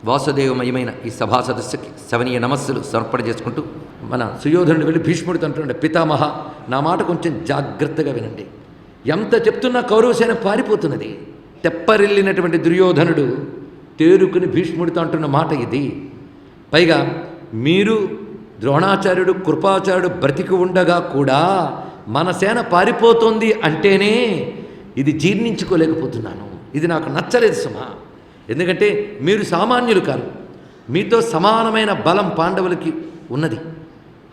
వాసుదేవమయమైన ఈ సభా సదస్సుకి సవనీయ నమస్సులు సమర్పణ చేసుకుంటూ మన సుయోధనుడు వెళ్ళి భీష్ముడితో అంటుండే, పితామహ నా మాట కొంచెం జాగ్రత్తగా వినండి. ఎంత చెప్తున్నా కౌరవసేన పారిపోతున్నది. తెప్పరిల్లినటువంటి దుర్యోధనుడు తేరుకుని భీష్ముడితో అంటున్న మాట ఇది. పైగా మీరు ద్రోణాచార్యుడు కృపాచార్యుడు బ్రతికి ఉండగా కూడా మన సేన పారిపోతుంది అంటేనే ఇది జీర్ణించుకోలేకపోతున్నాను. ఇది నాకు నచ్చలేదు సుమా. ఎందుకంటే మీరు సామాన్యులు కాదు, మీతో సమానమైన బలం పాండవులకి ఉన్నది,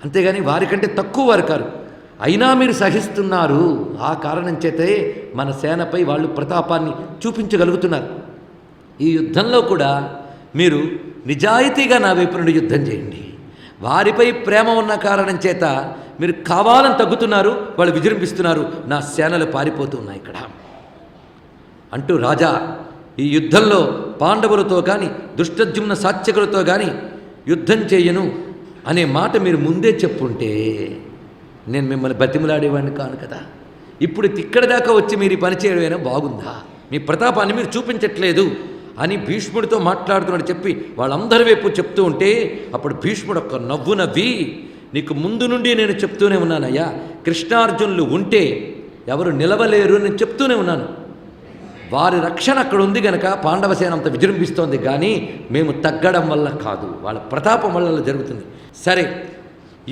అంతేగాని వారికంటే తక్కువ వారు కారు. అయినా మీరు సహిస్తున్నారు. ఆ కారణం చేతే మన సేనపై వాళ్ళు ప్రతాపాన్ని చూపించగలుగుతున్నారు. ఈ యుద్ధంలో కూడా మీరు నిజాయితీగా నా వైపు నుండి యుద్ధం చేయండి. వారిపై ప్రేమ ఉన్న కారణం చేత మీరు కావాలని తగ్గుతున్నారు, వాళ్ళు విజృంభిస్తున్నారు, నా సేనలు పారిపోతూ ఉన్నాయి ఇక్కడ అంటూ రాజా ఈ యుద్ధంలో పాండవులతో కానీ దుష్టద్యుమ్న సాత్యకులతో కానీ యుద్ధం చేయను అనే మాట మీరు ముందే చెప్పుంటే నేను మిమ్మల్ని బతిమలాడేవాడిని కాను కదా. ఇప్పుడు ఇక్కడి దాకా వచ్చి మీరు ఈ పని చేయడమైనా బాగుందా? మీ ప్రతాపాన్ని మీరు చూపించట్లేదు అని భీష్ముడితో మాట్లాడుతున్నాడు చెప్పి వాళ్ళందరి వైపు చెప్తూ ఉంటే అప్పుడు భీష్ముడు ఒక్క నవ్వు నవ్వి, నీకు ముందు నుండి నేను చెప్తూనే ఉన్నానయ్యా, కృష్ణార్జునులు ఉంటే ఎవరు నిలవలేరు నేను చెప్తూనే ఉన్నాను. వారి రక్షణ అక్కడ ఉంది గనక పాండవసేన అంత విజృంభిస్తోంది, కానీ మేము తగ్గడం వల్ల కాదు, వాళ్ళ ప్రతాపం వల్ల జరుగుతుంది. సరే,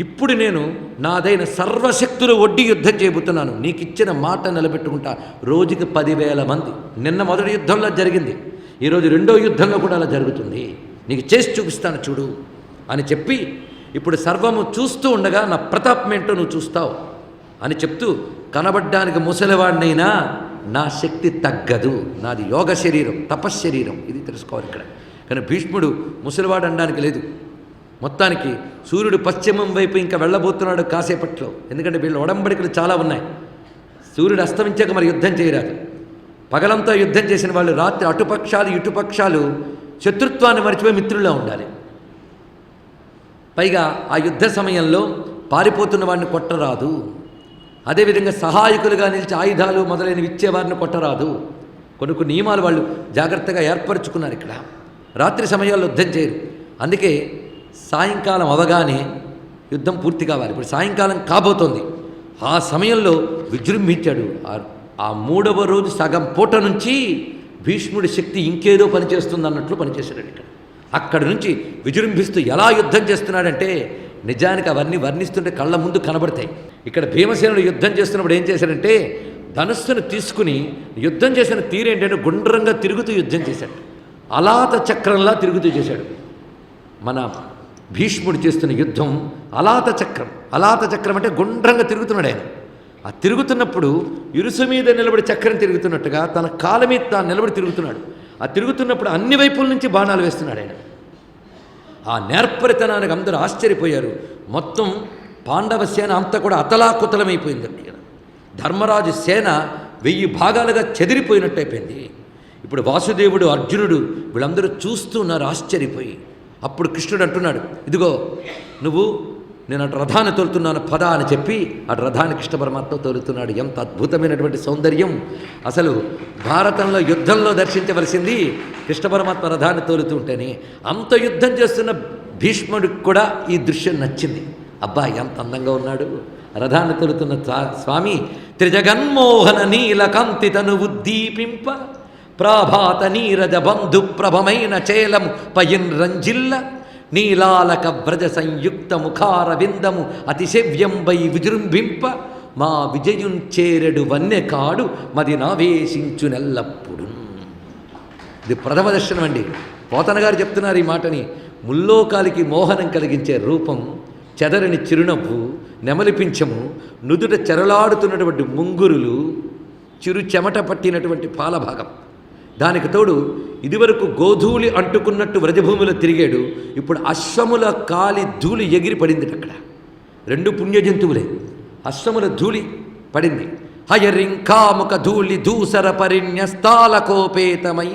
ఇప్పుడు నేను నాదైన సర్వశక్తులు ఒడ్డి యుద్ధం చేయబోతున్నాను. నీకు ఇచ్చిన మాట నిలబెట్టుకుంటా. రోజుకి 10,000 మంది. నిన్న మొదటి యుద్ధంలో జరిగింది, ఈరోజు రెండో యుద్ధంలో కూడా అలా జరుగుతుంది. నీకు చేసి చూపిస్తాను చూడు అని చెప్పి ఇప్పుడు సర్వము చూస్తూ ఉండగా నా ప్రతాపం ఏంటో నువ్వు చూస్తావు అని చెప్తూ, కనబడ్డానికి ముసలివాడినైనా నా శక్తి తగ్గదు, నాది యోగ శరీరం, తపశ్శరీరం, ఇది తెలుసుకోవాలి ఇక్కడ. కానీ భీష్ముడు ముసలివాడు అనడానికి లేదు. మొత్తానికి సూర్యుడు పశ్చిమం వైపు ఇంకా వెళ్ళబోతున్నాడు కాసేపట్లో. ఎందుకంటే వీళ్ళ ఒడంబడికలు చాలా ఉన్నాయి. సూర్యుడు అస్తమించాక మరి యుద్ధం చేయరాదు. పగలంతా యుద్ధం చేసిన వాళ్ళు రాత్రి అటుపక్షాలు ఇటుపక్షాలు శత్రుత్వాన్ని మర్చిపోయి మిత్రుల్లా ఉండాలి. పైగా ఆ యుద్ధ సమయంలో పారిపోతున్న వాడిని కొట్టరాదు. అదేవిధంగా సహాయకులుగా నిలిచి ఆయుధాలు మొదలైనవి ఇచ్చేవారిని కొట్టరాదు. కొన్ని నియమాలు వాళ్ళు జాగ్రత్తగా ఏర్పరచుకున్నారు. ఇక్కడ రాత్రి సమయాల్లో యుద్ధం చేయరు. అందుకే సాయంకాలం అవగానే యుద్ధం పూర్తి కావాలి. ఇప్పుడు సాయంకాలం కాబోతోంది. ఆ సమయంలో విజృంభించాడు. ఆ 3వ రోజు సగం పూట నుంచి భీష్ముడి శక్తి ఇంకేదో పనిచేస్తుంది అన్నట్లు పనిచేశాడు. ఇక్కడ అక్కడి నుంచి విజృంభిస్తూ ఎలా యుద్ధం చేస్తున్నాడంటే నిజానికి అవన్నీ వర్ణిస్తుంటే కళ్ళ ముందు కనబడతాయి. ఇక్కడ భీమసేనుడు యుద్ధం చేస్తున్నప్పుడు ఏం చేశాడంటే ధనుస్సును తీసుకుని యుద్ధం చేసిన తీరేంటంటే గుండ్రంగా తిరుగుతూ యుద్ధం చేశాడు. అలాత చక్రంలా తిరుగుతూ చేశాడు. మన భీష్ముడు చేస్తున్న యుద్ధం అలాత చక్రం. అలాత చక్రం అంటే గుండ్రంగా తిరుగుతున్నాడు ఆయన. ఆ తిరుగుతున్నప్పుడు ఇరుసు మీద నిలబడి చక్రం తిరుగుతున్నట్టుగా తన కాళ్ళ మీద తాను నిలబడి తిరుగుతున్నాడు. ఆ తిరుగుతున్నప్పుడు అన్ని వైపుల నుంచి బాణాలు వేస్తున్నాడు ఆయన. ఆ నేర్పరితనానికి అందరూ ఆశ్చర్యపోయారు. మొత్తం పాండవ సేన అంతా కూడా అతలాకుతలమైపోయింది. ధర్మరాజు సేన 1000 భాగాలుగా చెదిరిపోయినట్టు అయిపోయింది. ఇప్పుడు వాసుదేవుడు అర్జునుడు వీళ్ళందరూ చూస్తున్నారు ఆశ్చర్యపోయి. అప్పుడు కృష్ణుడు అంటున్నాడు, ఇదిగో నువ్వు నేను అటు రథాన్ని తోలుతున్నాను పద అని చెప్పి అటు రథాన్ని కృష్ణ పరమాత్మ తోలుతున్నాడు. ఎంత అద్భుతమైనటువంటి సౌందర్యం! అసలు భారతంలో యుద్ధంలో దర్శించవలసింది కృష్ణ పరమాత్మ రథాన్ని తోలుతూ ఉంటేనే. అంత యుద్ధం చేస్తున్న భీష్ముడికి కూడా ఈ దృశ్యం నచ్చింది. అబ్బా ఎంత అందంగా ఉన్నాడు రథాన్ని తోలుతున్న స్వామి. త్రిజగన్మోహన నీలకాంతి తను ఉద్దీపింప ప్రాభాత నీరజ బంధు ప్రభమైన చేలము పయిన్ రంజిల్ల నీలాలక వ్రజ సంయుక్త ముఖార విందము అతిశవ్యంబై విజృంభింప మా విజయుంచేరెడు వన్యకాడు మది నావేశించునెల్లప్పుడు. ఇది ప్రథమ దర్శనం అండి. పోతన గారు చెప్తున్నారు ఈ మాటని. ముల్లోకాలికి మోహనం కలిగించే రూపం, చెదరని చిరునవ్వు, నెమలిపించము, నుదుట చెరలాడుతున్నటువంటి ముంగురులు, చిరు చెమట పట్టినటువంటి పాలభాగం. దానికి తోడు ఇదివరకు గోధూళి అంటుకున్నట్టు వ్రజభూమిలో తిరిగాడు. ఇప్పుడు అశ్వముల కాలి ధూళి ఎగిరి పడింది. అక్కడ 2 పుణ్యజంతువులే. అశ్వముల ధూళి పడింది. హయరింకాముఖ ధూళి దూసర పరిణ్యస్తాలకోపేతమై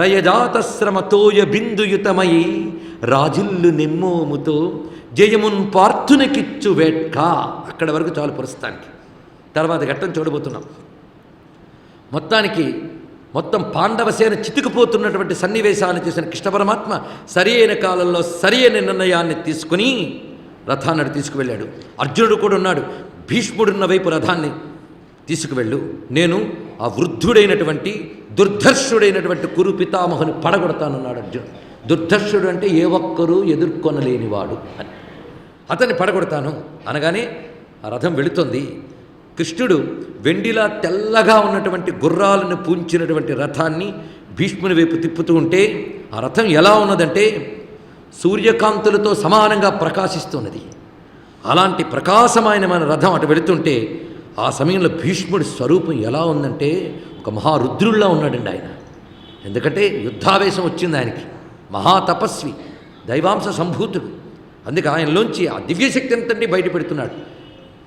రయజాతశ్రమతోయ బిందుయుతమై రాజిల్లు నెమ్మోముతో జయమున్ పార్థునకిచ్చు వేట్క. అక్కడ వరకు చాలు పురస్తానికి. తర్వాత ఘట్టం చూడబోతున్నాం. మొత్తానికి మొత్తం పాండవసేన చితికిపోతున్నటువంటి సన్నివేశాన్ని చూసిన కృష్ణ పరమాత్మ సరి అయిన కాలంలో సరి అయిన నిర్ణయాన్ని తీసుకుని రథాన్ని తీసుకువెళ్ళాడు. అర్జునుడు కూడా ఉన్నాడు. భీష్ముడున్న వైపు రథాన్ని తీసుకువెళ్ళు, నేను ఆ వృద్ధుడైనటువంటి దుర్ధర్షుడైనటువంటి కురు పితామహుని పడగొడతానన్నాడు అర్జునుడు. దుర్ధర్షుడు అంటే ఏ ఒక్కరూ ఎదుర్కొనలేనివాడు అని. అతన్ని పడగొడతాను అనగానే ఆ రథం వెళుతుంది. కృష్ణుడు వెండిలా తెల్లగా ఉన్నటువంటి గుర్రాలను పూంచినటువంటి రథాన్ని భీష్ముని వైపు తిప్పుతూ ఉంటే ఆ రథం ఎలా ఉన్నదంటే సూర్యకాంతులతో సమానంగా ప్రకాశిస్తున్నది. అలాంటి ప్రకాశమైన రథం అటు వెళుతుంటే ఆ సమయంలో భీష్ముడి స్వరూపం ఎలా ఉందంటే ఒక మహారుద్రుల్లా ఉన్నాడండి ఆయన. ఎందుకంటే యుద్ధావేశం వచ్చింది ఆయనకి. మహాతపస్వి, దైవాంశ సంభూతుడు. అందుకే ఆయనలోంచి ఆ దివ్యశక్తి అంతటి బయటపెడుతున్నాడు.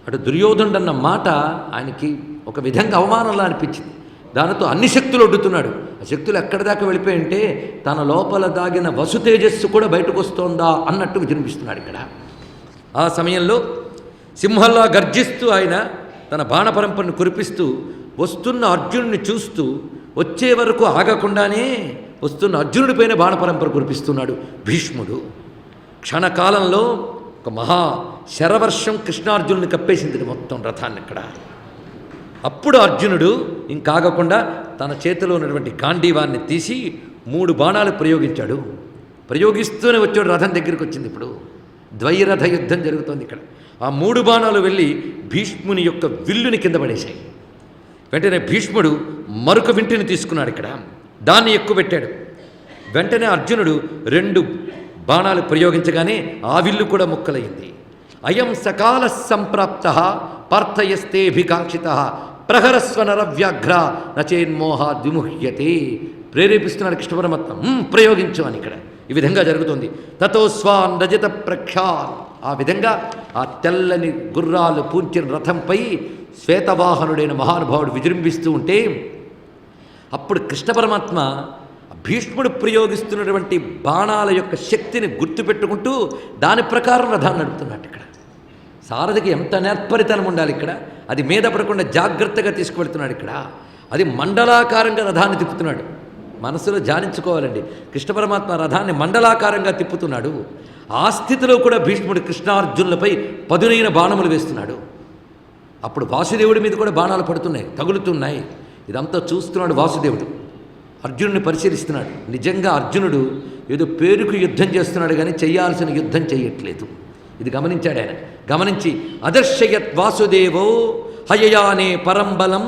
అటు దుర్యోధనుడన్న మాట ఆయనకి ఒక విధంగా అవమానంలా అనిపించింది. దానితో అన్ని శక్తులు ఒడ్డుతున్నాడు. ఆ శక్తులు ఎక్కడి దాకా వెళ్ళిపోయింటే తన లోపల దాగిన వసుతేజస్సు కూడా బయటకు వస్తోందా అన్నట్టు విజృంభిస్తున్నాడు ఇక్కడ. ఆ సమయంలో సింహంలా గర్జిస్తూ ఆయన తన బాణపరంపరను కురిపిస్తూ వస్తున్న అర్జునుడిని చూస్తూ వచ్చే వరకు ఆగకుండానే వస్తున్న అర్జునుడిపైన బాణపరంపర కురిపిస్తున్నాడు భీష్ముడు. క్షణకాలంలో ఒక మహా శరవర్షం కృష్ణార్జునుని కప్పేసింది మొత్తం రథాన్ని ఇక్కడ. అప్పుడు అర్జునుడు ఇంకాగకుండా తన చేతిలో ఉన్నటువంటి గాంధీవాన్ని తీసి 3 బాణాలు ప్రయోగించాడు. ప్రయోగిస్తూనే వచ్చాడు, రథం దగ్గరికి వచ్చింది. ఇప్పుడు ద్వైరథ యుద్ధం జరుగుతోంది ఇక్కడ. ఆ 3 బాణాలు వెళ్ళి భీష్ముని యొక్క విల్లుని కింద పడేశాయి. వెంటనే భీష్ముడు మరొక వింటిని తీసుకున్నాడు ఇక్కడ, దాన్ని ఎక్కుపెట్టాడు. వెంటనే అర్జునుడు 2 బాణాలు ప్రయోగించగానే ఆ విల్లు కూడా ముక్కలైంది. అయం సకాల సంప్రాప్త పార్థయస్తేభికాంక్షిత ప్రహరస్వనరవ్యాఘ్ర నచేన్మోహ ద్విముహ్యతే. ప్రేరేపిస్తున్నాడు కృష్ణ పరమాత్మ, ప్రయోగించు అని ఇక్కడ. ఈ విధంగా జరుగుతుంది. తతో స్వాన్ రజత ప్రఖ్యాన్. ఆ విధంగా ఆ తెల్లని గుర్రాలు పూంచిన రథంపై శ్వేతవాహనుడైన మహానుభావుడు విజృంభిస్తూ ఉంటే అప్పుడు కృష్ణ పరమాత్మ భీష్ముడు ప్రయోగిస్తున్నటువంటి బాణాల యొక్క శక్తిని గుర్తుపెట్టుకుంటూ దాని ప్రకారం రథాన్ని నడుపుతున్నాడు ఇక్కడ. సారథికి ఎంత నేర్పరితనం ఉండాలి ఇక్కడ. అది మీద పడకుండా జాగ్రత్తగా తీసుకువెళ్తున్నాడు ఇక్కడ. అది మండలాకారంగా రథాన్ని తిప్పుతున్నాడు. మనసులో ధ్యానించుకోవాలండి. కృష్ణ పరమాత్మ రథాన్ని మండలాకారంగా తిప్పుతున్నాడు. ఆ స్థితిలో కూడా భీష్ముడు కృష్ణార్జునులపై పదునైన బాణములు వేస్తున్నాడు. అప్పుడు వాసుదేవుడి మీద కూడా బాణాలు పడుతున్నాయి, తగులుతున్నాయి. ఇదంతా చూస్తున్నాడు వాసుదేవుడు. అర్జునుడిని పరిశీలిస్తున్నాడు. నిజంగా అర్జునుడు ఏదో పేరుకు యుద్ధం చేస్తున్నాడు కానీ చేయాల్సిన యుద్ధం చేయట్లేదు. ఇది గమనించాడు ఆయన. గమనించి అదర్శయత్ వాసుదేవో హయయానే పరంబలం.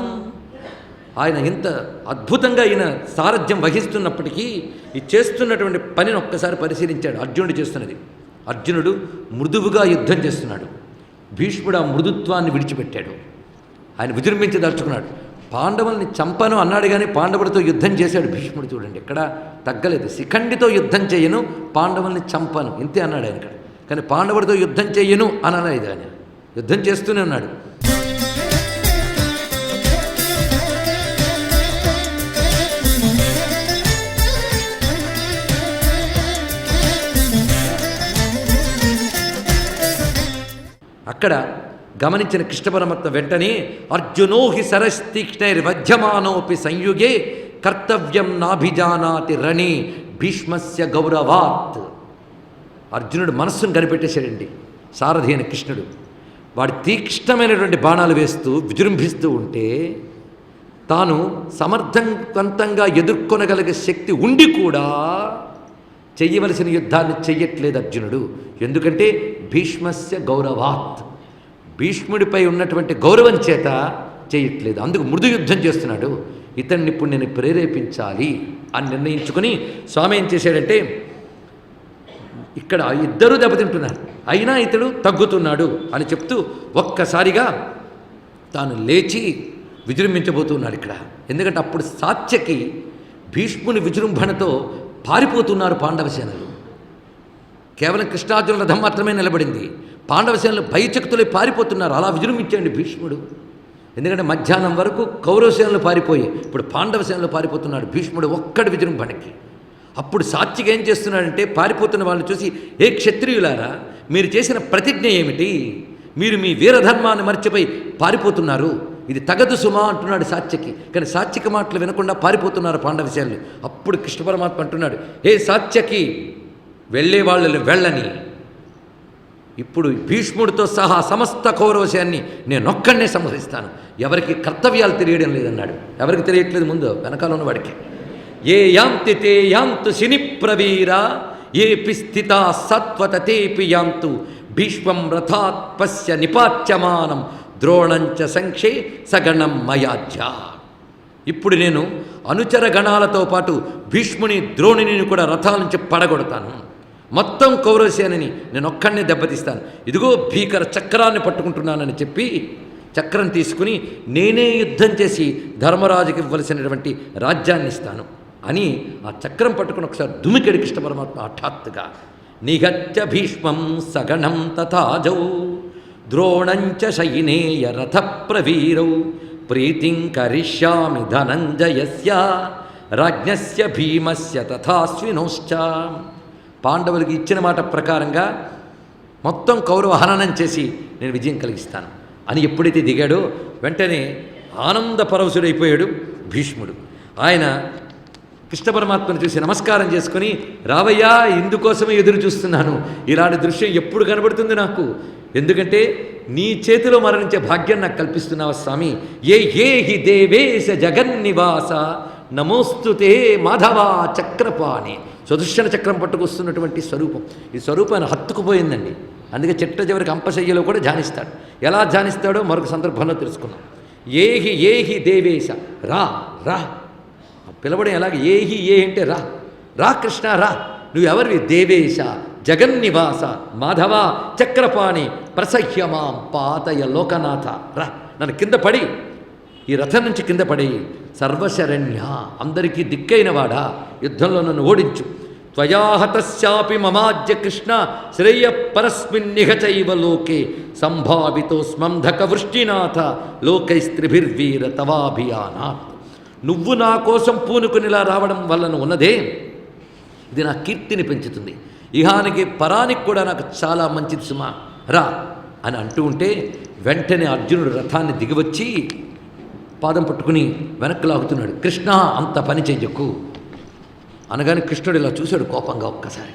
ఆయన ఇంత అద్భుతంగా ఈయన సారథ్యం వహిస్తున్నప్పటికీ ఈ చేస్తున్నటువంటి పనిని ఒక్కసారి పరిశీలించాడు. అర్జునుడు చేస్తున్నది. అర్జునుడు మృదువుగా యుద్ధం చేస్తున్నాడు. భీష్ముడు ఆ మృదుత్వాన్ని విడిచిపెట్టాడు. ఆయన విజృంభించదలుచుకున్నాడు. పాండవుల్ని చంపను అన్నాడు కానీ పాండవులతో యుద్ధం చేశాడు భీష్ముడు. చూడండి ఎక్కడ తగ్గలేదు. శిఖండితో యుద్ధం చేయను, పాండవుల్ని చంపను, ఇంతే అన్నాడు ఆయన ఇక్కడ. కానీ పాండవుడితో యుద్ధం చెయ్యను అనలేదు ఆయన. యుద్ధం చేస్తూనే ఉన్నాడు. అక్కడ గమనించిన కృష్ణ పరమాత్మ వెంటనే అర్జునో హి సరస్తీక్ష్ణైర్వధ్యమానోపి సంయుగే కర్తవ్యం నాభిజానాతి రణి భీష్మస్య గౌరవాత్. అర్జునుడు మనస్సును కనిపెట్టేశాడండి. సారథి అయిన కృష్ణుడు వాడి తీక్ష్ణమైనటువంటి బాణాలు వేస్తూ విజృంభిస్తూ ఉంటే తాను సమర్థవంతంగా ఎదుర్కొనగలిగే శక్తి ఉండి కూడా చెయ్యవలసిన యుద్ధాన్ని చెయ్యట్లేదు అర్జునుడు. ఎందుకంటే భీష్మస్య గౌరవాత్, భీష్ముడిపై ఉన్నటువంటి గౌరవం చేత చేయట్లేదు. అందుకు మృదు యుద్ధం చేస్తున్నాడు. ఇతన్ని ఇప్పుడు నేను ప్రేరేపించాలి అని నిర్ణయించుకుని స్వామి ఏం చేశాడంటే ఇక్కడ ఇద్దరూ దెబ్బతింటున్నారు, అయినా ఇతడు తగ్గుతున్నాడు అని చెప్తూ ఒక్కసారిగా తాను లేచి విజృంభించబోతున్నాడు ఇక్కడ. ఎందుకంటే అప్పుడు సాత్యకి భీష్ముని విజృంభణతో పారిపోతున్నారు పాండవసేనలు. కేవలం కృష్ణార్జునుల రథం మాత్రమే నిలబడింది. పాండవసేనలు భయచక్తులై పారిపోతున్నారు. అలా విజృంభించండి భీష్ముడు. ఎందుకంటే మధ్యాహ్నం వరకు కౌరవసేనలు పారిపోయి ఇప్పుడు పాండవసేనలు పారిపోతున్నాడు భీష్ముడు ఒక్కడి విజృంభణకి. అప్పుడు సాత్విక ఏం చేస్తున్నాడంటే పారిపోతున్న వాళ్ళని చూసి, ఏ క్షత్రియులారా, మీరు చేసిన ప్రతిజ్ఞ ఏమిటి? మీరు మీ వీరధర్మాన్ని మర్చిపోయి పారిపోతున్నారు. ఇది తగదు సుమా అంటున్నాడు సాత్యకి. కానీ సాత్యకి మాటలు వినకుండా పారిపోతున్నారు పాండవసేనులు. అప్పుడు కృష్ణ పరమాత్మ అంటున్నాడు, హే సాత్యకి, వెళ్ళే వాళ్ళు వెళ్ళని, ఇప్పుడు భీష్ముడితో సహా సమస్త కౌరవసేన్ని నేనొక్కడనే సంహరిస్తాను. ఎవరికి కర్తవ్యాలు తెలియడం లేదన్నాడు. ఎవరికి తెలియట్లేదు? ముందు వెనకాల ఉన్నవాడికి. ఏ యాంతి తే యాంతు శిని ప్రవీర, ఏపి స్థితా సత్వత తేపి యాంతు, భీష్మం రథాత్ పశ్య నిపాత్యమానం, ద్రోణంచ సంక్షే సగణం మయాజ్య. ఇప్పుడు నేను అనుచర గణాలతో పాటు భీష్ముని ద్రోణుని కూడా రథాల నుంచి పడగొడతాను. మొత్తం కౌరవసేనని నేను ఒక్కడినే దెబ్బతీస్తాను. ఇదిగో భీకర చక్రాన్ని పట్టుకుంటున్నానని చెప్పి చక్రం తీసుకుని నేనే యుద్ధం చేసి ధర్మరాజుకి ఇవ్వవలసినటువంటి రాజ్యాన్ని ఇస్తాను అని ఆ చక్రం పట్టుకుని ఒకసారి దుమికెడి కృష్ణ పరమాత్మ హఠాత్తుగా. నిగత్య భీష్మం సగణం తథాజౌ, ద్రోణంచ శయినేయ రథ ప్రవీరౌ, ప్రీతిం కరిష్యామి ధనంజయస్య, రాజ్ఞస్య భీమస్య తథాశ్వినోశ్చ. పాండవులకి ఇచ్చిన మాట ప్రకారంగా మొత్తం కౌరవ హననం చేసి నేను విజయం కలిగిస్తాను అని ఎప్పుడైతే దిగాడో వెంటనే ఆనంద పరవశుడైపోయాడు భీష్ముడు. ఆయన కృష్ణ పరమాత్మను చూసి నమస్కారం చేసుకుని, రావయ్యా, ఇందుకోసమే ఎదురు చూస్తున్నాను. ఇలాంటి దృశ్యం ఎప్పుడు కనబడుతుంది నాకు? ఎందుకంటే నీ చేతిలో మరణించే భాగ్యం నాకు కల్పిస్తున్నావా స్వామి. ఏ హి దేవేశ జగన్నివాస, నమోస్తుతే మాధవా చక్రపాణి. సుదర్శన చక్రం పట్టుకొస్తున్నటువంటి స్వరూపం. ఈ స్వరూపాన్ని హత్తుకుపోయిందండి. అందుకే చిట్ట చివరికి అంపశయ్యలో కూడా ధ్యానిస్తాడు. ఎలా ధ్యానిస్తాడో మరొక సందర్భంలో తెలుసుకున్నాం. ఏహి దేవేశ, రా రా పిలవడం ఎలాగ? ఏ అంటే రా రా కృష్ణ రా. నువ్వెవరివి? దేవేశ జగన్నివాస మాధవ చక్రపాణి ప్రసహ్యమాం పాతయ లోకనాథ. రా, నన్ను కింద పడి, ఈ రథం నుంచి కింద పడి, సర్వశరణ్య, అందరికీ దిక్కైన వాడా, యుద్ధంలో నన్ను ఓడించు. త్వయాహతస్యాపి మమాజ్య కృష్ణ శ్రేయ పరస్మిన్నిహ చైవ లోకే, సంభావితోస్మంధక వృష్టినాథ లోకైస్త్రిభిర్వీర తవాభియానాత్. నువ్వు నా కోసం పూనుకునిలా రావడం వలన ఉన్నదే, ఇది నా కీర్తిని పెంచుతుంది. ఇహానికి పరానికి కూడా నాకు చాలా మంచిది సుమా, రా అని అంటూ ఉంటే వెంటనే అర్జునుడు రథాన్ని దిగివచ్చి పాదం పట్టుకుని వెనక్కి లాగుతున్నాడు. కృష్ణ, అంత పని చెయ్యకు అనగానే కృష్ణుడు ఇలా చూశాడు కోపంగా. ఒక్కసారి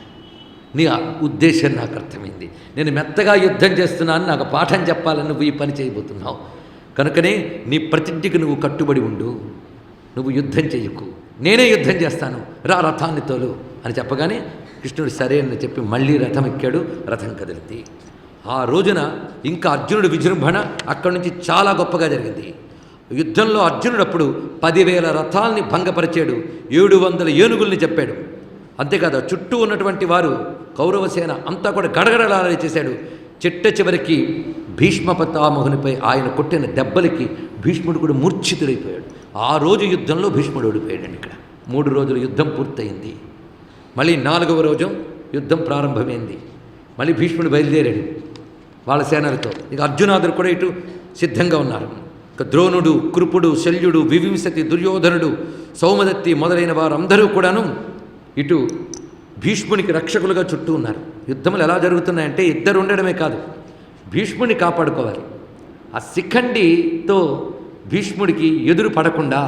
నీ ఉద్దేశం నాకు అర్థమైంది. నేను మెత్తగా యుద్ధం చేస్తున్నాను, నాకు పాఠం చెప్పాలని నువ్వు ఈ పని చేయబోతున్నావు. కనుకనే నీ ప్రతిజ్ఞకి నువ్వు కట్టుబడి ఉండు, నువ్వు యుద్ధం చెయ్యకు, నేనే యుద్ధం చేస్తాను, రా రథాన్ని తోలు అని చెప్పగానే కృష్ణుడు సరే అని చెప్పి మళ్ళీ రథం ఎక్కాడు. రథం కదిలింది. ఆ రోజున ఇంకా అర్జునుడు విజృంభణ అక్కడి నుంచి చాలా గొప్పగా జరిగింది. యుద్ధంలో అర్జునుడు అప్పుడు 10,000 రథాల్ని భంగపరిచాడు, 700 ఏనుగుల్ని చెప్పాడు. అంతేకాదు చుట్టూ ఉన్నటువంటి వారు కౌరవసేన అంతా కూడా గడగడలాడే చేశాడు. చిట్ట చివరికి భీష్మ పితామహునిపై ఆయన కొట్టిన దెబ్బలకి భీష్ముడు కూడా మూర్ఛితుడైపోయాడు. ఆ రోజు యుద్ధంలో భీష్ముడు ఓడిపోయాడండి. ఇక్కడ 3 రోజుల యుద్ధం పూర్తయింది. మళ్ళీ 4వ రోజు యుద్ధం ప్రారంభమైంది. మళ్ళీ భీష్ముడు బయలుదేరాడు వాళ్ళ సేనలతో. ఇక అర్జునాదులు కూడా ఇటు సిద్ధంగా ఉన్నారు. ఇక ద్రోణుడు, కృపుడు, శల్యుడు, వివింశతి, దుర్యోధనుడు, సౌమదత్తి మొదలైన వారందరూ కూడాను ఇటు భీష్మునికి రక్షకులుగా చుట్టూ ఉన్నారు. యుద్ధములు ఎలా జరుగుతున్నాయంటే ఇద్దరు ఉండడమే కాదు, భీష్ముని కాపాడుకోవాలి. ఆ శిఖండితో భీష్ముడికి ఎదురు పడకుండా,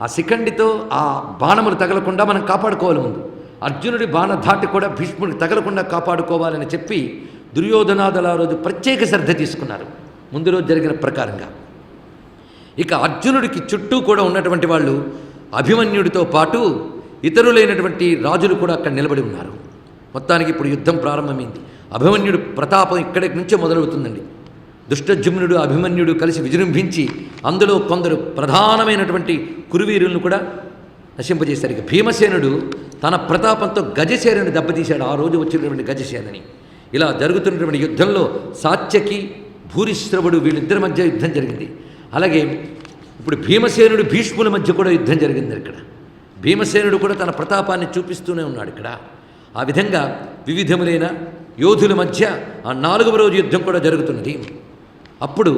ఆ శిఖండితో ఆ బాణములు తగలకుండా మనం కాపాడుకోవాలి. ముందు అర్జునుడి బాణ ధాటి కూడా భీష్ముడికి తగలకుండా కాపాడుకోవాలని చెప్పి దుర్యోధనాదుల రోజు ప్రత్యేక శ్రద్ధ తీసుకున్నారు ముందు రోజు జరిగిన ప్రకారంగా. ఇక అర్జునుడికి చుట్టూ కూడా ఉన్నటువంటి వాళ్ళు అభిమన్యుడితో పాటు ఇతరులైనటువంటి రాజులు కూడా అక్కడ నిలబడి ఉన్నారు. మొత్తానికి ఇప్పుడు యుద్ధం ప్రారంభమైంది. అభిమన్యుడు ప్రతాపం ఇక్కడి నుంచే మొదలవుతుందండి. దుష్టజుమ్నుడు, అభిమన్యుడు కలిసి విజృంభించి అందులో కొందరు ప్రధానమైనటువంటి కురువీరులను కూడా నశింపజేశారు. ఇక భీమసేనుడు తన ప్రతాపంతో గజసేనని దెబ్బతీశాడు, ఆ రోజు వచ్చినటువంటి గజసేనని. ఇలా జరుగుతున్నటువంటి యుద్ధంలో సాత్యకి, భూరిశ్రవుడు వీళ్ళిద్దరి మధ్య యుద్ధం జరిగింది. అలాగే ఇప్పుడు భీమసేనుడు, భీష్ముల మధ్య కూడా యుద్ధం జరిగింది. ఇక్కడ భీమసేనుడు కూడా తన ప్రతాపాన్ని చూపిస్తూనే ఉన్నాడు. ఇక్కడ ఆ విధంగా వివిధములైన యోధుల మధ్య ఆ 4వ రోజు యుద్ధం కూడా జరుగుతున్నది. అప్పుడు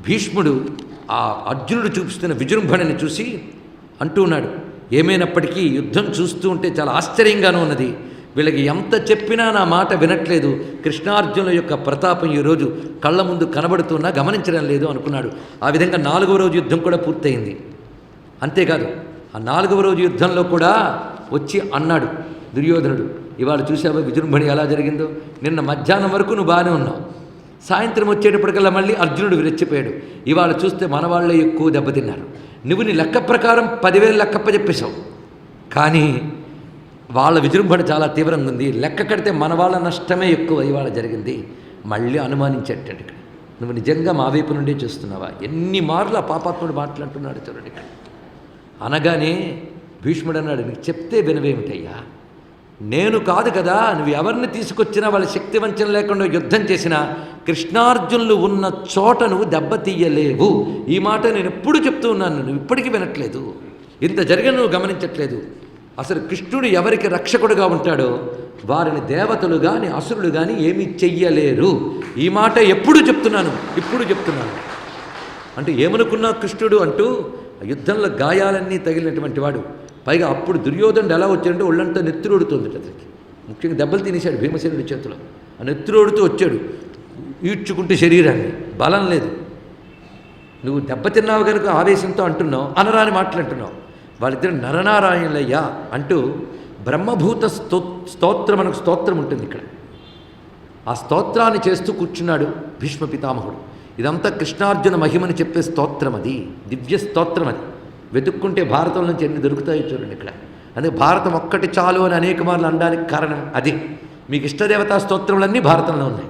భీష్ముడు ఆ అర్జునుడు చూపిస్తున్న విజృంభణని చూసి అంటూ ఉన్నాడు, ఏమైనప్పటికీ యుద్ధం చూస్తూ ఉంటే చాలా ఆశ్చర్యంగానూ ఉన్నది, వీళ్ళకి ఎంత చెప్పినా నా మాట వినట్లేదు, కృష్ణార్జునుల యొక్క ప్రతాపం ఈరోజు కళ్ళ ముందు కనబడుతున్నా గమనించడం లేదు అనుకున్నాడు. ఆ విధంగా 4వ రోజు యుద్ధం కూడా పూర్తయింది. అంతేకాదు ఆ 4వ రోజు యుద్ధంలో కూడా వచ్చి అన్నాడు దుర్యోధనుడు, ఇవాళ చూసావా విజృంభణ ఎలా జరిగిందో, నిన్న మధ్యాహ్నం వరకు నువ్వు బాగానే ఉన్నావు, సాయంత్రం వచ్చేటప్పటికల్లా మళ్ళీ అర్జునుడు విరెచ్చిపోయాడు, ఇవాళ చూస్తే మన వాళ్ళే ఎక్కువ దెబ్బతిన్నారు, నువ్వు నీ లెక్క ప్రకారం 10,000 లెక్కప్ప చెప్పేశావు, కానీ వాళ్ళ విజృంభణ చాలా తీవ్రంగా ఉంది, లెక్క కడితే మన వాళ్ళ నష్టమే ఎక్కువ ఇవాళ జరిగింది. మళ్ళీ అనుమానించేటాడు ఇక్కడ, నువ్వు నిజంగా మా వైపు నుండే చూస్తున్నావా, ఎన్ని మార్లు ఆ పాపాత్ముడు మాట్లాడుతున్నాడు చూడండి ఇక్కడ. అనగానే భీష్ముడు అన్నాడు, నీకు చెప్తే వినవేమిటయ్యా, నేను కాదు కదా, నువ్వు ఎవరిని తీసుకొచ్చినా వాళ్ళ శక్తివంచన లేకుండా యుద్ధం చేసినా కృష్ణార్జునులు ఉన్న చోట నువ్వు దెబ్బతీయలేవు. ఈ మాట నేను ఎప్పుడు చెప్తూ ఉన్నాను, నువ్వు ఇప్పటికీ వినట్లేదు, ఇంత జరిగిన నువ్వు గమనించట్లేదు. అసలు కృష్ణుడు ఎవరికి రక్షకుడుగా ఉంటాడో వారిని దేవతలు కానీ అసురులు కానీ ఏమీ చెయ్యలేరు. ఈ మాట ఎప్పుడు చెప్తున్నాను, ఇప్పుడు చెప్తున్నాను. అంటే ఏమనుకున్నా కృష్ణుడు అంటూ యుద్ధంలో గాయాలన్నీ తగిలినటువంటి వాడు, పైగా అప్పుడు దుర్యోధనుడు ఎలా వచ్చాడంటే ఒళ్ళంతా నెత్తురోడుతోంది అతనికి, ముఖ్యంగా దెబ్బలు తినేశాడు భీమసేనుడి చేతిలో, ఆ నెత్తురోడుతూ వచ్చాడు ఈడ్చుకుంటే శరీరాన్ని, బలం లేదు. నువ్వు దెబ్బతిన్నావు కనుక ఆవేశంతో అంటున్నావు, అనరాని మాటలు అంటున్నావు. వాళ్ళిద్దరు నరనారాయణులయ్యా అంటూ బ్రహ్మభూత స్తోత్రం మనకు స్తోత్రం ఉంటుంది ఇక్కడ, ఆ స్తోత్రాన్ని చేస్తూ కూర్చున్నాడు భీష్మ పితామహుడు. ఇదంతా కృష్ణార్జున మహిమని చెప్పే స్తోత్రం, అది దివ్య స్తోత్రం. అది వెతుక్కుంటే భారతం నుంచి ఎన్ని దొరుకుతాయో చూడండి ఇక్కడ. అందుకే భారతం ఒక్కటి చాలు అని అనేక మార్లు అనడానికి కారణం అది. మీకు ఇష్టదేవతా స్తోత్రములన్నీ భారతంలో ఉన్నాయి.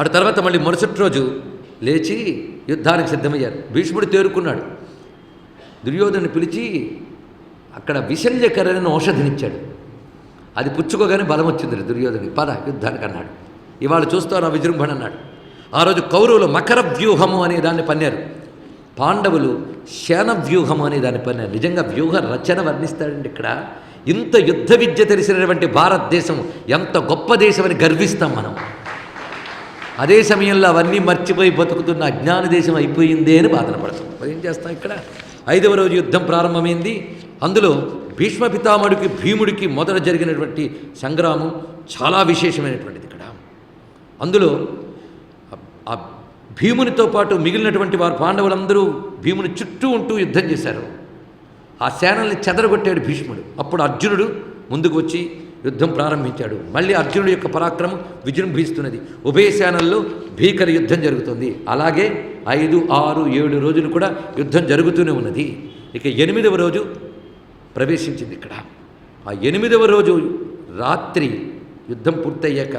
ఆ తర్వాత మళ్ళీ మరుసటి రోజు లేచి యుద్ధానికి సిద్ధమయ్యారు. భీష్ముడు తేరుకున్నాడు, దుర్యోధను పిలిచి అక్కడ విశల్యకరణ ఔషధినిచ్చాడు. అది పుచ్చుకోగానే బలం వచ్చింది దుర్యోధని, పద యుద్ధానికి అన్నాడు. ఇవాళ చూస్తాను ఆ విజృంభణ అన్నాడు. ఆ రోజు కౌరవులు మకర వ్యూహము అనే దాన్ని పన్నారు, పాండవులు శయన వ్యూహము అనే దాన్ని పన్నారు. నిజంగా వ్యూహ రచన వర్ణిస్తాడండి ఇక్కడ. ఇంత యుద్ధ విద్య తెలిసినటువంటి భారతదేశం ఎంత గొప్ప దేశం అని గర్విస్తాం మనం. అదే సమయంలో అవన్నీ మర్చిపోయి బతుకుతున్న అజ్ఞాన దేశం అయిపోయిందే అని బాధన పడతాం. మరి ఏం చేస్తాం ఇక్కడ. 5వ రోజు యుద్ధం ప్రారంభమైంది. అందులో భీష్మ పితామహుడికి భీముడికి మొదట జరిగినటువంటి సంగ్రామం చాలా విశేషమైనటువంటిది ఇక్కడ. అందులో ఆ భీమునితో పాటు మిగిలినటువంటి వారు పాండవులందరూ భీముని చుట్టూ ఉంటూ యుద్ధం చేశారు. ఆ సేనల్ని చెదరగొట్టాడు భీష్ముడు. అప్పుడు అర్జునుడు ముందుకు వచ్చి యుద్ధం ప్రారంభించాడు. మళ్ళీ అర్జునుడి యొక్క పరాక్రమం విజృంభిస్తున్నది. ఉభయ సేనల్లో భీకర యుద్ధం జరుగుతుంది. అలాగే 5, 6, 7 రోజులు కూడా యుద్ధం జరుగుతూనే ఉన్నది. ఇక 8వ రోజు ప్రవేశించింది ఇక్కడ. ఆ 8వ రోజు రాత్రి యుద్ధం పూర్తయ్యాక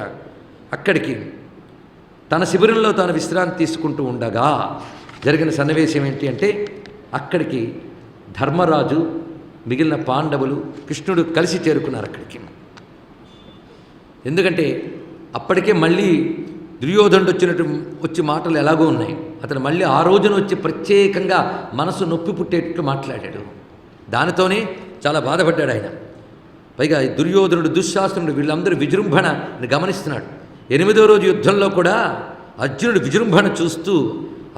అక్కడికి తన శిబిరంలో తాను విశ్రాంతి తీసుకుంటూ ఉండగా జరిగిన సన్నివేశం ఏంటి అంటే, అక్కడికి ధర్మరాజు మిగిలిన పాండవులు కృష్ణుడు కలిసి చేరుకున్నారు అక్కడికి. ఎందుకంటే అప్పటికే మళ్ళీ దుర్యోధనుడు వచ్చి మాటలు ఎలాగో ఉన్నాయి. అతను మళ్ళీ ఆ రోజున వచ్చి ప్రత్యేకంగా మనసు నొప్పి పుట్టేటట్లు మాట్లాడాడు. దానితోనే చాలా బాధపడ్డాడు ఆయన. పైగా దుర్యోధనుడు దుశ్శాసనుడు వీళ్ళందరూ విజృంభణని గమనిస్తున్నాడు. 8వ రోజు యుద్ధంలో కూడా అర్జునుడు విజృంభణ చూస్తూ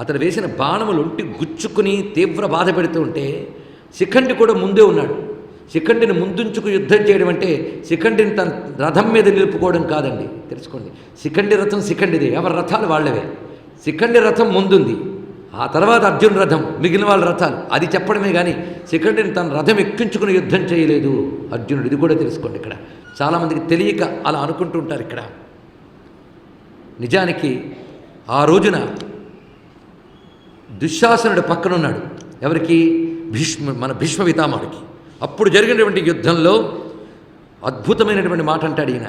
అతను వేసిన బాణములు ఒంటి గుచ్చుకుని తీవ్ర బాధ పెడుతూ ఉంటే శిఖండి కూడా ముందే ఉన్నాడు. శిఖండిని ముందుంచుకు యుద్ధం చేయడం అంటే శిఖండిని తన రథం మీద నిలుపుకోవడం కాదండి, తెలుసుకోండి. శిఖండి రథం శిఖండిదే, ఎవరి రథాలు వాళ్ళవే. శిఖండి రథం ముందుంది, ఆ తర్వాత అర్జున్ రథం, మిగిలిన వాళ్ళ రథాలు, అది చెప్పడమే కానీ శిఖండిని తన రథం ఎక్కించుకుని యుద్ధం చేయలేదు అర్జునుడు. ఇది కూడా తెలుసుకోండి ఇక్కడ. చాలామందికి తెలియక అలా అనుకుంటూ ఉంటారు ఇక్కడ. నిజానికి ఆ రోజున దుశ్శాసనుడు పక్కనున్నాడు. ఎవరికి? మన భీష్మ పితామహుడికి. అప్పుడు జరిగినటువంటి యుద్ధంలో అద్భుతమైనటువంటి మాట అంటాడు ఈయన.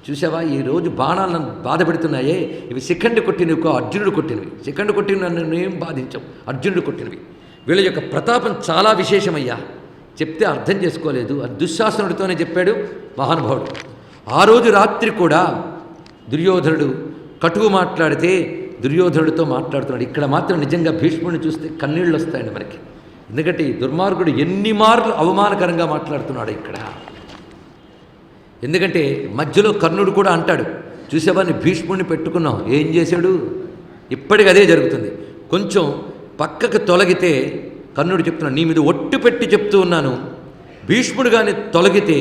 చూసావా, ఈరోజు బాణాలను బాధ పెడుతున్నాయే, ఇవి శిఖండి కొట్టినవి, అర్జునుడు కొట్టినవి. శిఖండి కొట్టిన నన్ను ఏం బాధించాం, అర్జునుడు కొట్టినవి. వీళ్ళ యొక్క ప్రతాపం చాలా విశేషమయ్యా, చెప్తే అర్థం చేసుకోలేదు. అది దుశ్శాసనుడితోనే చెప్పాడు మహానుభావుడు. ఆ రోజు రాత్రి కూడా దుర్యోధనుడు కటువు మాట్లాడితే దుర్యోధనుడితో మాట్లాడుతున్నాడు. ఇక్కడ మాత్రం నిజంగా భీష్ముడిని చూస్తే కన్నీళ్ళు వస్తాయండి మనకి. ఎందుకంటే ఈ దుర్మార్గుడు ఎన్ని మార్లు అవమానకరంగా మాట్లాడుతున్నాడు ఇక్కడ. ఎందుకంటే మధ్యలో కర్ణుడు కూడా అంటాడు, చూసేవాడిని భీష్ముడిని పెట్టుకున్నాం, ఏం చేశాడు? ఇప్పటికి అదే జరుగుతుంది. కొంచెం పక్కకు తొలగితే కర్ణుడు చెప్తున్నాడు, నీ మీద ఒట్టు పెట్టి చెప్తూ ఉన్నాను, భీష్ముడు కానీ తొలగితే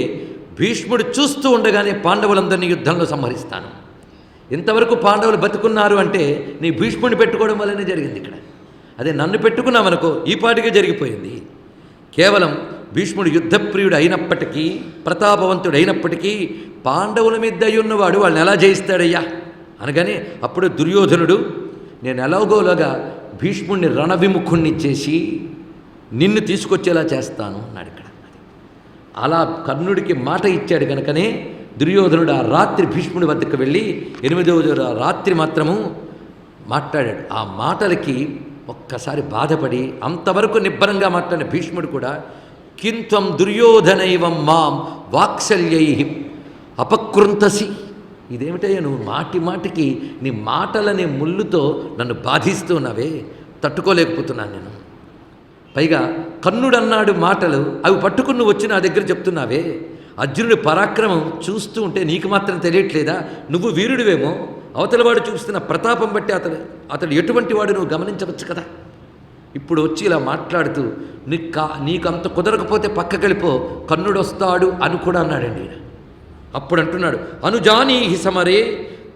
భీష్ముడు చూస్తూ ఉండగానే పాండవులందరినీ యుద్ధంలో సంహరిస్తాను. ఇంతవరకు పాండవులు బతుకున్నారు అంటే నీ భీష్ముడిని పెట్టుకోవడం వల్లనే జరిగింది ఇక్కడ. అదే నన్ను పెట్టుకున్నామనుకో ఈ పాటికే జరిగిపోయింది. కేవలం భీష్ముడు యుద్ధప్రియుడు అయినప్పటికీ, ప్రతాపవంతుడు అయినప్పటికీ పాండవుల మీద దయ ఉన్నవాడు వాళ్ళని ఎలా జయిస్తాడయ్యా అనగానే అప్పుడు దుర్యోధనుడు, నేను ఎలాగోలాగా భీష్ముడిని రణవిముఖుణ్ణి చేసి నిన్ను తీసుకొచ్చేలా చేస్తాను అన్నాడు ఇక్కడ. అలా కర్ణుడికి మాట ఇచ్చాడు కనుకనే దుర్యోధనుడు ఆ రాత్రి భీష్ముడి వద్దకు వెళ్ళి 8వ రాత్రి మాత్రము మాట్లాడాడు. ఆ మాటలకి ఒక్కసారి బాధపడి అంతవరకు నిబ్బరంగా మాట్లాడిన భీష్ముడు కూడా, కింత్వం దుర్యోధనైవం మాం వాత్సల్యై అపకృంతసి, ఇదేమిటయ్యా నువ్వు మాటి మాటికి నీ మాటలనే ముళ్ళుతో నన్ను బాధిస్తున్నావే, తట్టుకోలేకపోతున్నాను నేను. పైగా కర్ణుడు అన్నాడు మాటలు, అవి పట్టుకుని నువ్వు వచ్చి నా దగ్గర చెప్తున్నావే. అర్జునుడి పరాక్రమం చూస్తూ ఉంటే నీకు మాత్రం తెలియట్లేదా? నువ్వు వీరుడివేమో, అవతలవాడు చూస్తున్న ప్రతాపం బట్టి అతడు ఎటువంటి వాడు నువ్వు గమనించవచ్చు కదా. ఇప్పుడు వచ్చి ఇలా మాట్లాడుతూ నీకు అంత కుదరకపోతే పక్కకెళ్ళిపో, కర్ణుడు వస్తాడు అని కూడా అన్నాడండి. అప్పుడు అంటున్నాడు, అనుజానీహి సమరే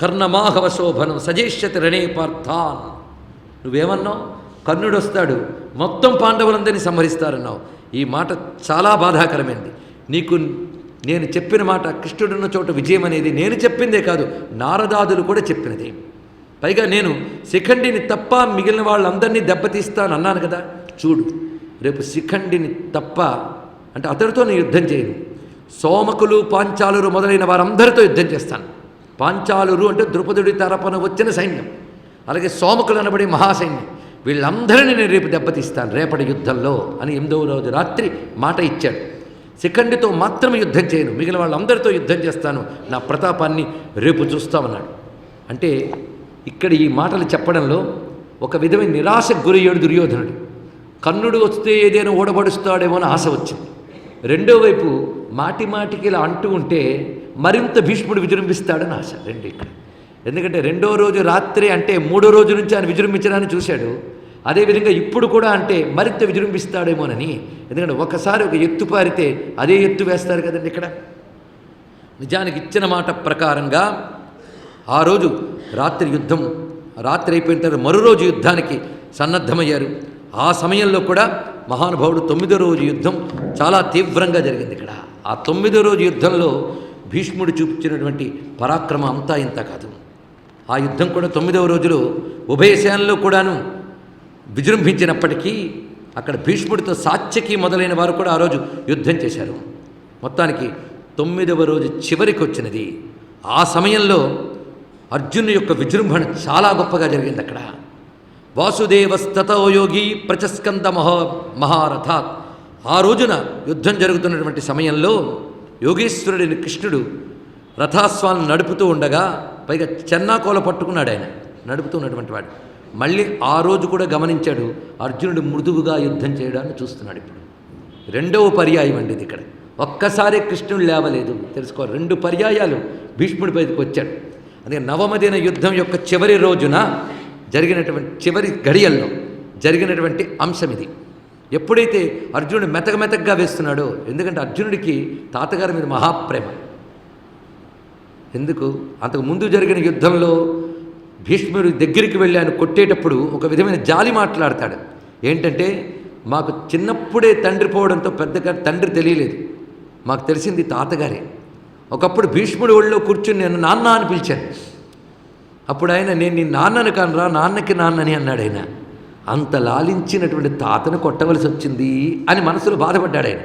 కర్ణమాహవ శోభనం సజేష్యతి రణే పార్థాన్. నువ్వేమన్నావు? కర్ణుడు వస్తాడు, మొత్తం పాండవులందరినీ సంహరిస్తారన్నావు. ఈ మాట చాలా బాధాకరమైంది. నీకు నేను చెప్పిన మాట, కృష్ణుడున్న చోట విజయం అనేది నేను చెప్పిందే కాదు, నారదాదులు కూడా చెప్పినదే. పైగా నేను శిఖండిని తప్ప మిగిలిన వాళ్ళందరినీ దెబ్బతీస్తాను అన్నాను కదా. చూడు, రేపు శిఖండిని తప్ప అంటే అతడితో నేను యుద్ధం చేయను, సోమకులు పాంచాలురు మొదలైన వారందరితో యుద్ధం చేస్తాను. పాంచాలురు అంటే ద్రుపదుడి తరపున వచ్చిన సైన్యం, అలాగే సోమకులు అనబడే మహాసైన్యం, వీళ్ళందరినీ నేను రేపు దెబ్బతీస్తాను రేపటి యుద్ధంలో అని 8వ రోజు రాత్రి మాట ఇచ్చాడు. శిఖండితో మాత్రం యుద్ధం చేయను, మిగిలిన వాళ్ళందరితో యుద్ధం చేస్తాను, నా ప్రతాపాన్ని రేపు చూస్తామన్నాడు. అంటే ఇక్కడ ఈ మాటలు చెప్పడంలో ఒక విధమైన నిరాశకు గురయ్యాడు దుర్యోధనుడు. కర్ణుడు వస్తే ఏదైనా ఓడబడుస్తాడేమో అని ఆశ వచ్చింది. రెండో వైపు మాటి మాటికి ఇలా అంటూ ఉంటే మరింత భీష్ముడు విజృంభిస్తాడని ఆశ. రెండు ఇక్కడ. ఎందుకంటే 2వ రోజు రాత్రి అంటే 3వ రోజు నుంచి ఆయన విజృంభించడాన్ని చూశాడు. అదేవిధంగా ఇప్పుడు కూడా అంటే మరింత విజృంభిస్తాడేమోనని. ఎందుకంటే ఒకసారి ఒక ఎత్తు పారితే అదే ఎత్తు వేస్తారు కదండి ఇక్కడ. నిజానికి ఇచ్చిన మాట ప్రకారంగా ఆ రోజు రాత్రి అయిపోయిన తర్వాత మరో రోజు యుద్ధానికి సన్నద్ధమయ్యారు. ఆ సమయంలో కూడా మహానుభావుడు 9వ రోజు యుద్ధం చాలా తీవ్రంగా జరిగింది ఇక్కడ. ఆ 9వ రోజు యుద్ధంలో భీష్ముడు చూపించినటువంటి పరాక్రమం అంతా ఇంత కాదు. ఆ యుద్ధం కూడా 9వ రోజులో ఉభయ సేనలో కూడాను విజృంభించినప్పటికీ అక్కడ భీష్ముడితో సాత్యకి మొదలైన వారు కూడా ఆ రోజు యుద్ధం చేశారు. మొత్తానికి 9వ రోజు చివరికి వచ్చినది. ఆ సమయంలో అర్జును యొక్క విజృంభణ చాలా గొప్పగా జరిగింది అక్కడ. వాసుదేవస్తతో యోగి ప్రచస్కంద మహారథాత్. ఆ రోజున యుద్ధం జరుగుతున్నటువంటి సమయంలో యోగేశ్వరుడిని కృష్ణుడు రథాస్వాలను నడుపుతూ ఉండగా, పైగా చెన్నాకోల పట్టుకున్నాడు ఆయన నడుపుతున్నటువంటి వాడు. మళ్ళీ ఆ రోజు కూడా గమనించాడు, అర్జునుడు మృదువుగా యుద్ధం చేయడాన్ని చూస్తున్నాడు. ఇప్పుడు 2వ పర్యాయం అండి ఇది. ఇక్కడ ఒక్కసారి కృష్ణుడు లేవలేదు, తెలుసుకో. 2 పర్యాయాలు భీష్ముడి పైకి వచ్చాడు. అందుకే 9వ దిన యుద్ధం యొక్క చివరి రోజున జరిగినటువంటి చివరి గడియల్లో జరిగినటువంటి అంశం ఇది. ఎప్పుడైతే అర్జునుడు మెతకగా వేస్తున్నాడో, ఎందుకంటే అర్జునుడికి తాతగారి మీద మహాప్రేమ. ఎందుకు? అంతకు ముందు జరిగిన యుద్ధంలో భీష్ముడి దగ్గరికి వెళ్ళి ఆయన కొట్టేటప్పుడు ఒక విధమైన జాలి మాట్లాడతాడు. ఏంటంటే, మాకు చిన్నప్పుడే తండ్రి పోవడంతో పెద్దగా తండ్రి తెలియలేదు, మాకు తెలిసింది తాతగారే. ఒకప్పుడు భీష్ముడి ఒళ్ళో కూర్చుని నేను నాన్న అని పిలిచాను. అప్పుడు ఆయన, నేను నీ నాన్నను కానరా, నాన్నకి నాన్నని అన్నాడు ఆయన. అంత లాలించినటువంటి తాతను కొట్టవలసి వచ్చింది అని మనసులో బాధపడ్డాడు ఆయన.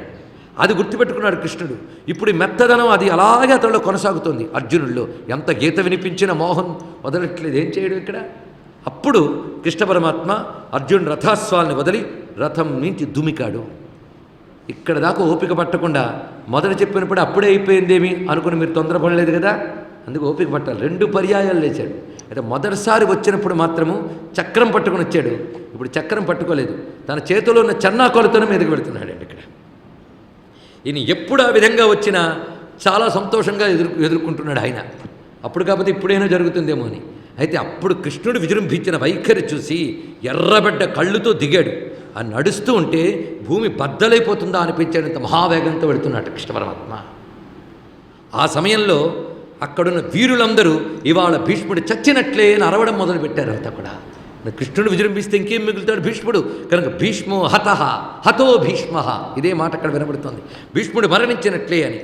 అది గుర్తుపెట్టుకున్నాడు కృష్ణుడు. ఇప్పుడు ఈ మెత్తదనం అది అలాగే అతనిలో కొనసాగుతుంది. అర్జునుడిలో ఎంత గీత వినిపించిన మోహన్ వదలట్లేదు. ఏం చేయడం ఇక్కడ? అప్పుడు కృష్ణ పరమాత్మ అర్జునుడు రథాస్వాల్ని వదిలి రథం నుంచి దుమికాడు. ఇక్కడ దాకా ఓపిక పట్టకుండా మొదట చెప్పినప్పుడు అప్పుడే అయిపోయిందేమి అనుకుని మీరు తొందరపడలేదు కదా, అందుకు ఓపిక పట్టాలి. 2 పర్యాయాలు లేచాడు. అయితే మొదటిసారి వచ్చినప్పుడు మాత్రము చక్రం పట్టుకుని వచ్చాడు. ఇప్పుడు చక్రం పట్టుకోలేదు, తన చేతిలో ఉన్న చెన్నాకొలతోనే మీదకి పెడుతున్నాడండి ఇక్కడ. ఈయన ఎప్పుడు ఆ విధంగా వచ్చినా చాలా సంతోషంగా ఎదుర్కొంటున్నాడు ఆయన. అప్పుడు కాకపోతే ఇప్పుడైనా జరుగుతుందేమో అని. అయితే అప్పుడు కృష్ణుడు విజృంభించిన వైఖరి చూసి ఎర్రబడ్డ కళ్ళుతో దిగాడు. ఆ నడుస్తూ ఉంటే భూమి బద్దలైపోతుందా అనిపించేంత మహావేగంతో వెళుతున్నాడు కృష్ణ పరమాత్మ. ఆ సమయంలో అక్కడున్న వీరులందరూ ఇవాళ భీష్ముడు చచ్చినట్లే అని అరవడం మొదలుపెట్టారు. అంతా కూడా కృష్ణుడు విజృంభిస్తే ఇంకేం మిగులుతాడు భీష్ముడు. కనుక భీష్మో హతః హతో భీష్మ, ఇదే మాట అక్కడ వినబడుతోంది. భీష్ముడు మరణించినట్లే అని.